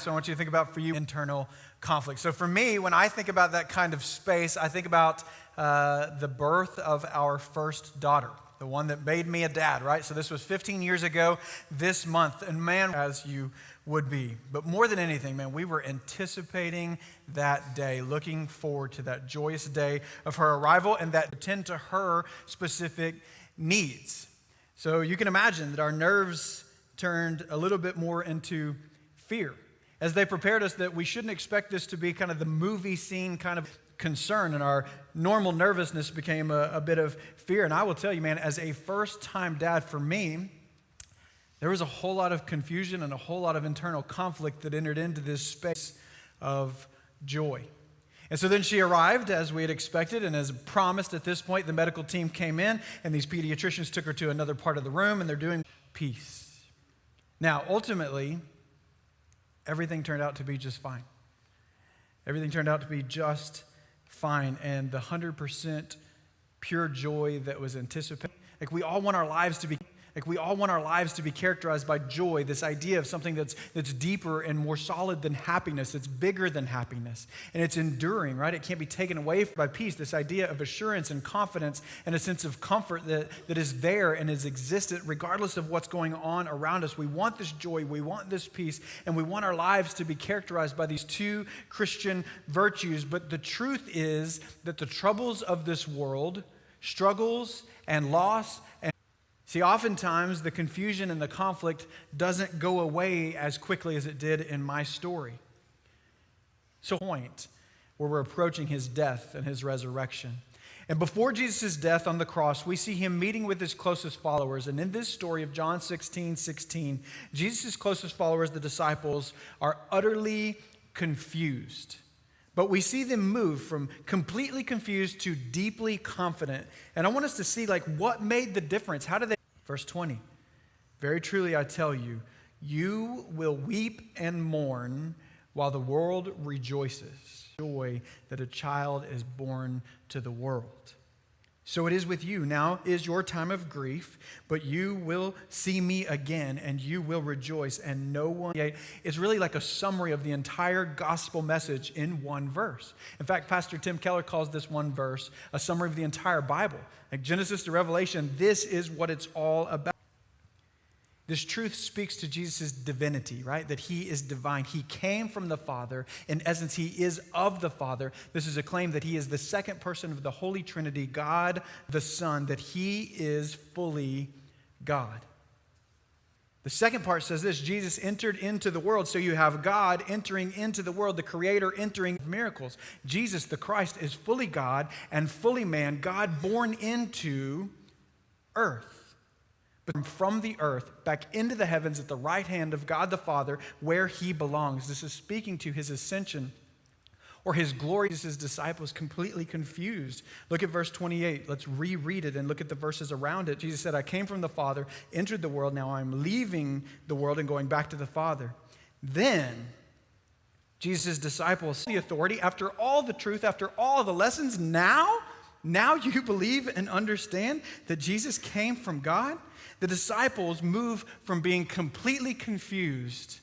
So I want you to think about for you internal conflict. So for me, when I think about that kind of space, I think about the birth of our first daughter, the one that made me a dad, right? So this was 15 years ago this month. And man, as you would be. But more than anything, man, we were anticipating that day, looking forward to that joyous day of her arrival and that attend to her specific needs. So you can imagine that our nerves turned a little bit more into fear as they prepared us that we shouldn't expect this to be kind of the movie scene kind of concern, and our normal nervousness became a bit of fear. And I will tell you, man, as a first-time dad for me, there was a whole lot of confusion and a whole lot of internal conflict that entered into this space of joy. And so then she arrived as we had expected, and as promised at this point, the medical team came in, and these pediatricians took her to another part of the room, and they're doing peace. Now, ultimately, everything turned out to be just fine. Everything turned out to be just fine, and the 100% pure joy that was anticipated. Like we all want our lives to be characterized by joy, this idea of something that's deeper and more solid than happiness. It's bigger than happiness, and it's enduring, right? It can't be taken away by peace, this idea of assurance and confidence and a sense of comfort that is there and is existent regardless of what's going on around us. We want this joy, we want this peace, and we want our lives to be characterized by these two Christian virtues. But the truth is that the troubles of this world, struggles and loss, see, oftentimes the confusion and the conflict doesn't go away as quickly as it did in my story. So, point where we're approaching his death and his resurrection. And before Jesus' death on the cross, we see him meeting with his closest followers. And in this story of John 16:16, Jesus' closest followers, the disciples, are utterly confused. But we see them move from completely confused to deeply confident. And I want us to see what made the difference. How did they? Verse 20, very truly I tell you, you will weep and mourn while the world rejoices. Joy that a child is born to the world. So it is with you. Now is your time of grief, but you will see me again, and you will rejoice, and no one. It's really like a summary of the entire gospel message in one verse. In fact, Pastor Tim Keller calls this one verse a summary of the entire Bible. Like Genesis to Revelation, this is what it's all about. This truth speaks to Jesus' divinity, right? That he is divine. He came from the Father. In essence, he is of the Father. This is a claim that he is the second person of the Holy Trinity, God the Son, that he is fully God. The second part says this: Jesus entered into the world. So you have God entering into the world, the Creator entering miracles. Jesus, the Christ, is fully God and fully man, God born into earth. But from the earth back into the heavens at the right hand of God the Father, where he belongs. This is speaking to his ascension or his glory. His disciples completely confused. Look at verse 28. Let's reread it and look at the verses around it. Jesus said, I came from the Father, entered the world. Now I'm leaving the world and going back to the Father. Then Jesus' disciples, the authority, after all the truth, after all the lessons, now you believe and understand that Jesus came from God? The disciples move from being completely confused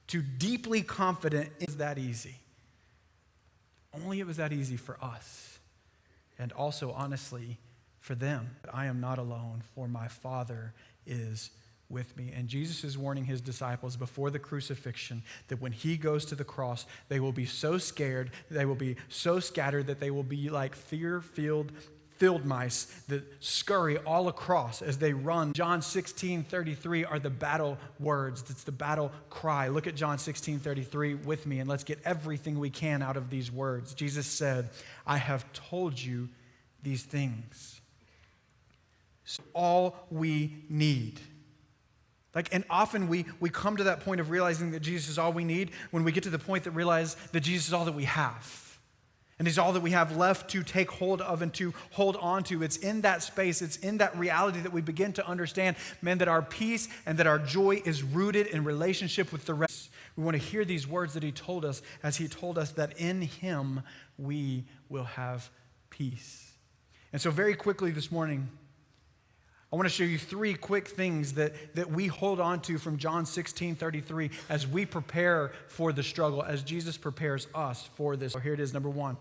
to deeply confident. Is that easy? Only it was that easy for us, and also, honestly, for them. I am not alone, for my Father is with me. And Jesus is warning his disciples before the crucifixion that when he goes to the cross, they will be so scared, they will be so scattered that they will be like fear-filled field mice that scurry all across as they run. John 16:33 are the battle words. It's the battle cry. Look at John 16:33 with me, and let's get everything we can out of these words. Jesus said, I have told you these things. So all we need. And often we come to that point of realizing that Jesus is all we need when we get to the point that realize that Jesus is all that we have. And he's all that we have left to take hold of and to hold on to. It's in that space, it's in that reality that we begin to understand, man, that our peace and that our joy is rooted in relationship with the rest. We want to hear these words that he told us as he told us that in him we will have peace. And so very quickly this morning, I want to show you 3 quick things that we hold on to from John 16:33 as we prepare for the struggle, as Jesus prepares us for this. So here it is, number 1.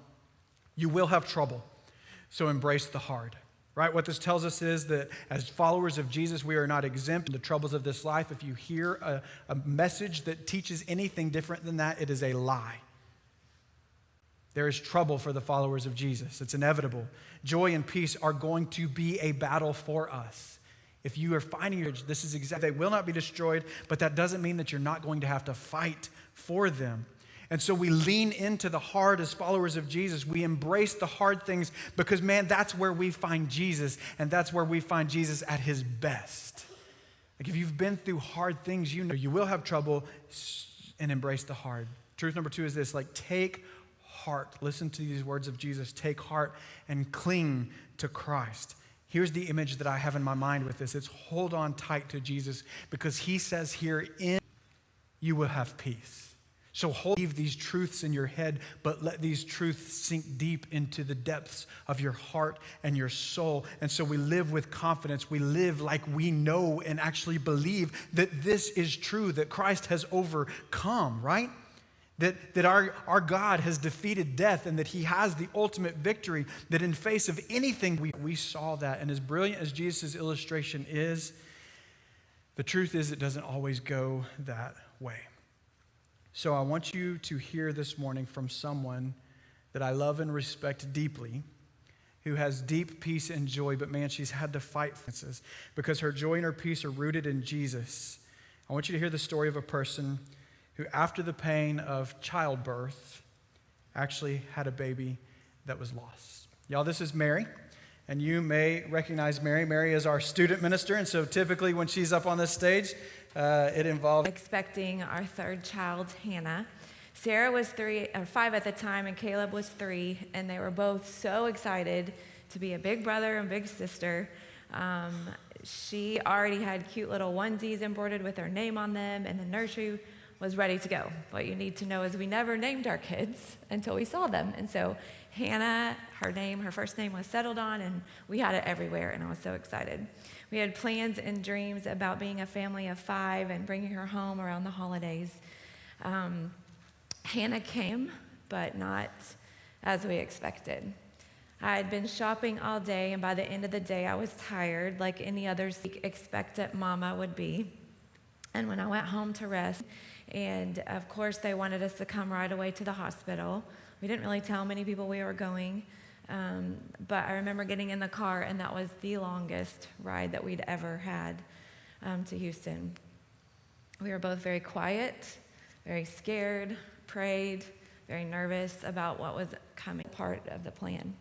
You will have trouble, so embrace the hard. Right? What this tells us is that as followers of Jesus, we are not exempt from the troubles of this life. If you hear a message that teaches anything different than that, it is a lie. There is trouble for the followers of Jesus. It's inevitable. Joy and peace are going to be a battle for us. If you are finding this is exactly, they will not be destroyed, but that doesn't mean that you're not going to have to fight for them. And so we lean into the hard as followers of Jesus. We embrace the hard things because, man, that's where we find Jesus, and that's where we find Jesus at his best. Like if you've been through hard things, you know you will have trouble, and embrace the hard. Truth number 2 is this, like take heart. Listen to these words of Jesus. Take heart and cling to Christ. Here's the image that I have in my mind with this. It's hold on tight to Jesus because he says here, in you will have peace. So leave these truths in your head, but let these truths sink deep into the depths of your heart and your soul. And so we live with confidence. We live like we know and actually believe that this is true, that Christ has overcome, right? That our God has defeated death and that he has the ultimate victory, that in face of anything, we saw that. And as brilliant as Jesus' illustration is, the truth is it doesn't always go that way. So I want you to hear this morning from someone that I love and respect deeply, who has deep peace and joy, but man, she's had to fight for this because her joy and her peace are rooted in Jesus. I want you to hear the story of a person who, after the pain of childbirth, actually had a baby that was lost. Y'all, this is Mary, and you may recognize Mary. Mary is our student minister, and so typically when she's up on this stage, it involves expecting our 3rd child, Hannah. Sarah was 5 at the time, and Caleb was 3, and they were both so excited to be a big brother and big sister. She already had cute little onesies embroidered with her name on them, and the nursery was ready to go. What you need to know is we never named our kids until we saw them. And so Hannah, her first name was settled on, and we had it everywhere, and I was so excited. We had plans and dreams about being a family of 5 and bringing her home around the holidays. Hannah came, but not as we expected. I had been shopping all day, and by the end of the day, I was tired, like any other expectant mama would be. And when I went home to rest, and of course, they wanted us to come right away to the hospital. We didn't really tell many people we were going. But I remember getting in the car, and that was the longest ride that we'd ever had to Houston. We were both very quiet, very scared, prayed, very nervous about what was coming, part of the plan.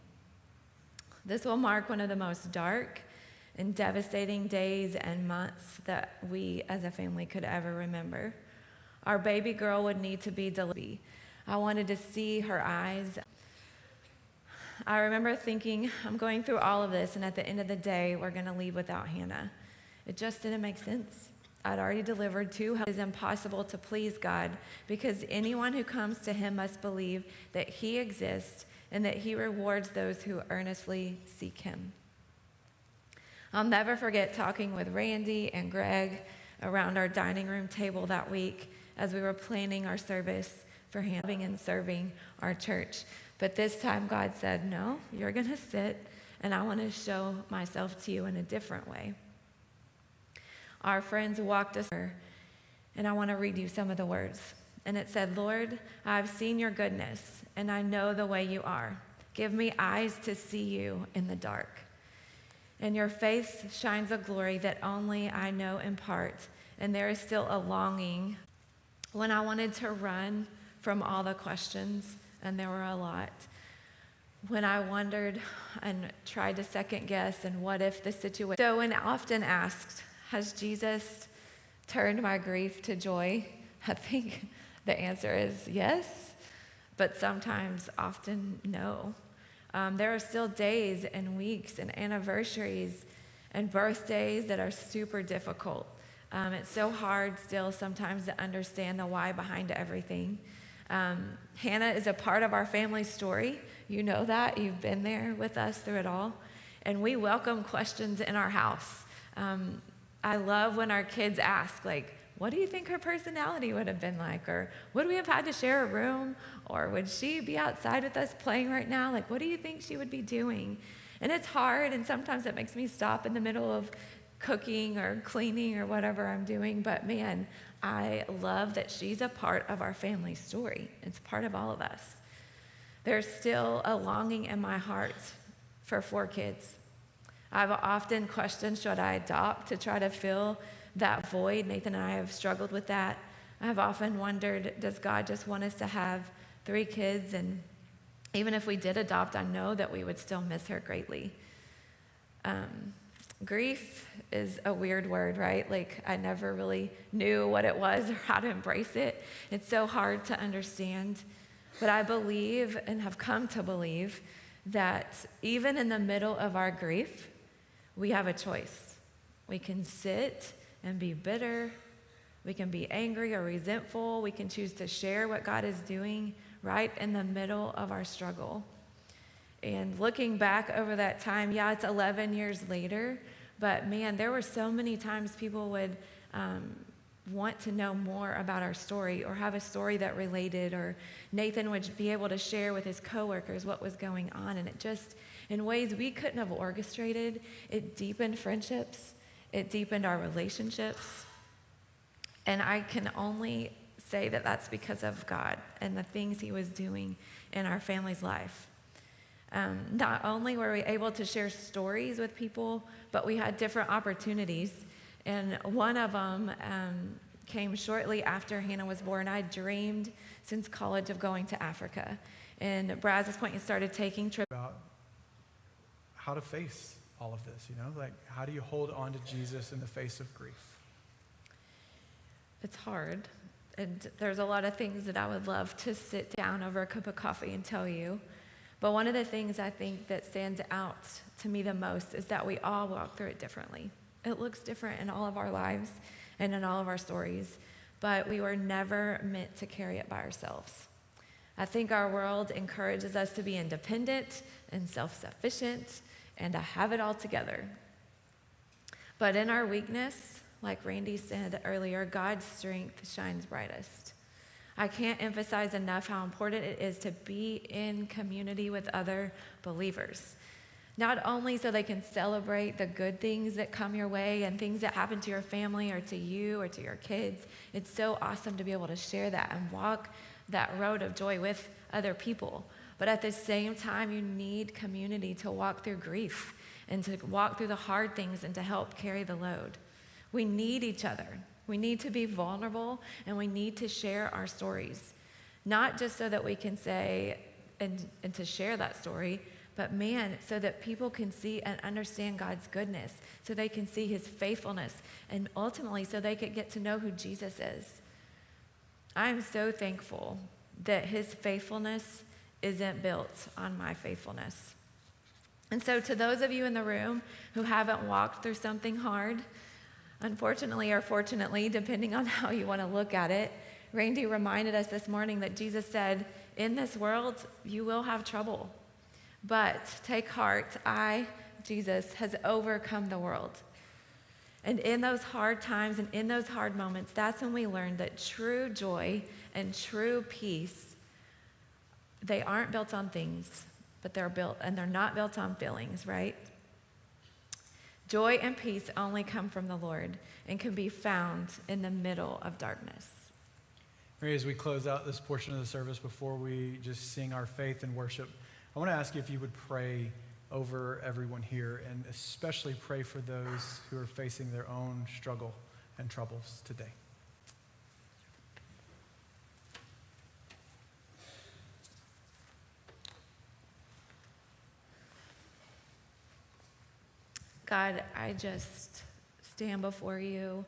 This will mark one of the most dark and devastating days and months that we as a family could ever remember. Our baby girl would need to be delivered. I wanted to see her eyes. I remember thinking, I'm going through all of this, and at the end of the day, we're going to leave without Hannah. It just didn't make sense. I'd already delivered 2. It is impossible to please God because anyone who comes to him must believe that he exists and that he rewards those who earnestly seek him. I'll never forget talking with Randy and Greg around our dining room table that week as we were planning our service for Hannah and serving our church. But this time God said, no, you're going to sit, and I want to show myself to you in a different way. Our friends walked us, and I want to read you some of the words. And it said, Lord, I've seen your goodness, and I know the way you are. Give me eyes to see you in the dark. In your face shines a glory that only I know in part, and there is still a longing. When I wanted to run from all the questions, and there were a lot. When I wondered and tried to second guess and what if the situation. So when often asked, has Jesus turned my grief to joy? I think the answer is yes, but sometimes, often no. There are still days and weeks and anniversaries and birthdays that are super difficult. It's so hard still sometimes to understand the why behind everything. Hannah is a part of our family story. You know that. You've been there with us through it all. And we welcome questions in our house. I love when our kids ask, like, what do you think her personality would have been like? Or would we have had to share a room? Or would she be outside with us playing right now? Like, what do you think she would be doing? And it's hard, and sometimes it makes me stop in the middle of cooking or cleaning or whatever I'm doing. But man, I love that she's a part of our family story. It's part of all of us. There's still a longing in my heart for 4 kids. I've often questioned, should I adopt to try to fill that void? Nathan and I have struggled with that. I've often wondered, does God just want us to have 3 kids? And even if we did adopt, I know that we would still miss her greatly. Grief is a weird word, right? Like, I never really knew what it was or how to embrace it. It's so hard to understand. But I believe and have come to believe that even in the middle of our grief, we have a choice. We can sit and be bitter. We can be angry or resentful. We can choose to share what God is doing right in the middle of our struggle. And looking back over that time, yeah, it's 11 years later, but man, there were so many times people would want to know more about our story or have a story that related, or Nathan would be able to share with his coworkers what was going on. And it just, in ways we couldn't have orchestrated, it deepened friendships, it deepened our relationships. And I can only say that that's because of God and the things he was doing in our family's life. Not only were we able to share stories with people, but we had different opportunities. And one of them came shortly after Hannah was born. I dreamed since college of going to Africa. And Brazos Point started taking trips. About how to face all of this, like how do you hold on to Jesus in the face of grief? It's hard. And there's a lot of things that I would love to sit down over a cup of coffee and tell you. But one of the things I think that stands out to me the most is that we all walk through it differently. It looks different in all of our lives and in all of our stories, but we were never meant to carry it by ourselves. I think our world encourages us to be independent and self-sufficient and to have it all together. But in our weakness, like Randy said earlier, God's strength shines brightest. I can't emphasize enough how important it is to be in community with other believers. Not only so they can celebrate the good things that come your way and things that happen to your family or to you or to your kids. It's so awesome to be able to share that and walk that road of joy with other people. But at the same time, you need community to walk through grief and to walk through the hard things and to help carry the load. We need each other. We need to be vulnerable, and we need to share our stories. Not just so that we can say and to share that story, but man, so that people can see and understand God's goodness, so they can see his faithfulness, and ultimately so they could get to know who Jesus is. I'm so thankful that his faithfulness isn't built on my faithfulness. And so to those of you in the room who haven't walked through something hard, unfortunately or fortunately, depending on how you want to look at it, Randy reminded us this morning that Jesus said, in this world, you will have trouble. But take heart, I, Jesus, has overcome the world. And in those hard times and in those hard moments, that's when we learn that true joy and true peace, they aren't built on things, but they're not built on feelings, right? Joy and peace only come from the Lord and can be found in the middle of darkness. Mary, as we close out this portion of the service, before we just sing our faith and worship, I want to ask you if you would pray over everyone here, and especially pray for those who are facing their own struggle and troubles today. God, I just stand before you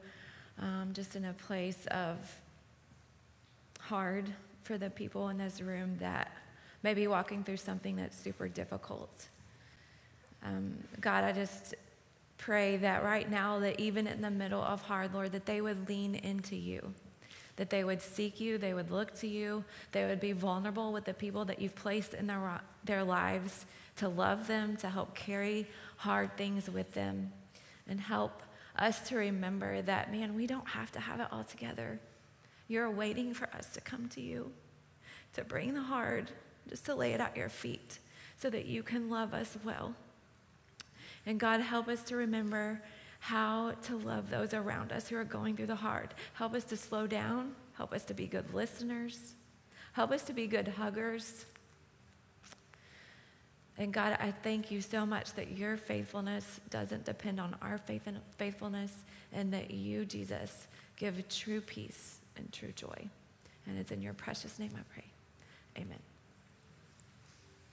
just in a place of hard for the people in this room that may be walking through something that's super difficult. God, I just pray that right now, that even in the middle of hard, Lord, that they would lean into you, that they would seek you, they would look to you, they would be vulnerable with the people that you've placed in their lives to love them, to help carry hard things with them, and help us to remember that, man, we don't have to have it all together. You're waiting for us to come to you, to bring the hard, just to lay it at your feet so that you can love us well. And God, help us to remember how to love those around us who are going through the hard. Help us to slow down. Help us to be good listeners. Help us to be good huggers. And God, I thank you so much that your faithfulness doesn't depend on our faithfulness, and that you, Jesus, give true peace and true joy. And it's in your precious name I pray. Amen.